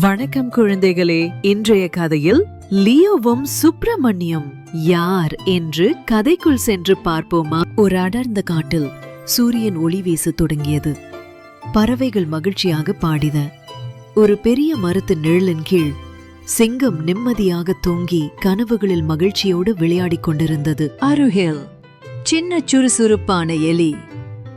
வணக்கம் குழந்தைகளே. இன்றைய கதையில் லியோவும் சுப்பிரமணியம் யார் என்று கதைக்குள் சென்று பார்ப்போமா? ஒரு அடர்ந்த காட்டில் சூரியன் ஒளி வீச தொடங்கியது. பறவைகள் மகிழ்ச்சியாக பாடின. ஒரு பெரிய மரத்து நிழலின் கீழ் சிங்கம் நிம்மதியாக தூங்கி கனவுகளில் மகிழ்ச்சியோடு விளையாடிக் கொண்டிருந்தது. அருகில் சின்ன சுறுசுறுப்பான எலி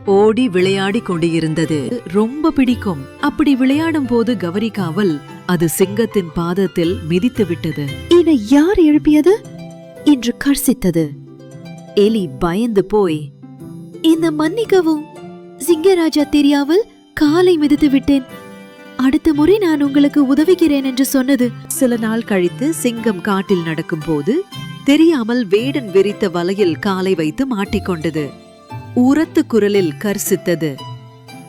ஓடி விளையாடி கொண்டிருந்தது. ரொம்ப பிடிக்கும். அப்படி விளையாடும் போது கவனிக்காமல் அது சிங்கத்தின் பாதத்தில் மிதித்து விட்டது. இதை யார் எழுப்பியது என்று கர்சித்தது. எலி பயந்து போய், இந்த மன்னிக்கவும், சிங்கராஜா தெரியாமல் காலை மிதித்து விட்டேன். அடுத்த முறை நான் உங்களுக்கு உதவுகிறேன் என்று சொன்னது. சில நாள் கழித்து சிங்கம் காட்டில் நடக்கும் போது தெரியாமல் வேடன் விரித்த வலையில் காலை வைத்து மாட்டிக்கொண்டது. உரத்து குரலில் கர்சித்தது.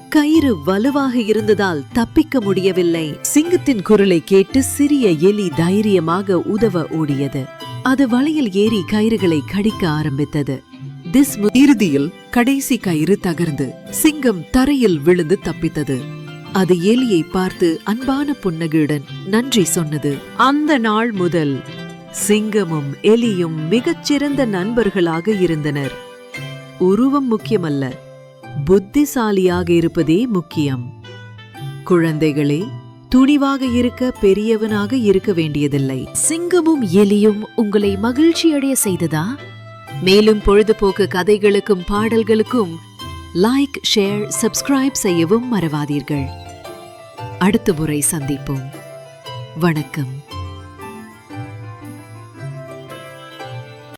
கயிறு வலுவாக இருந்ததால் தப்பிக்க முடியவில்லை. சிங்கத்தின் குரலை கேட்டு சிறிய எலி தைரியமாக உதவ ஓடியது. அது வலையில் ஏறி கயிறுகளை கடிக்க ஆரம்பித்தது. இறுதியில் கடைசி கயிறு தகர்ந்து சிங்கம் தரையில் விழுந்து தப்பித்தது. அது எலியை பார்த்து அன்பான புன்னகையுடன் நன்றி சொன்னது. அந்த நாள் முதல் சிங்கமும் எலியும் மிகச்சிறந்த நண்பர்களாக இருந்தனர். உருவம் முக்கியமல்ல, புத்திசாலியாக இருப்பதே முக்கியம். குழந்தைகளே, துணிவாக இருக்க பெரியவனாக இருக்க வேண்டியதில்லை. சிங்கமும் எலியும் உங்களை மகிழ்ச்சியடைய செய்ததா? மேலும் பொழுதுபோக்கு கதைகளுக்கும் பாடல்களுக்கும் லைக், ஷேர், சப்ஸ்கிரைப் செய்யவும் மறவாதீர்கள். அடுத்த முறை சந்திப்போம். வணக்கம்.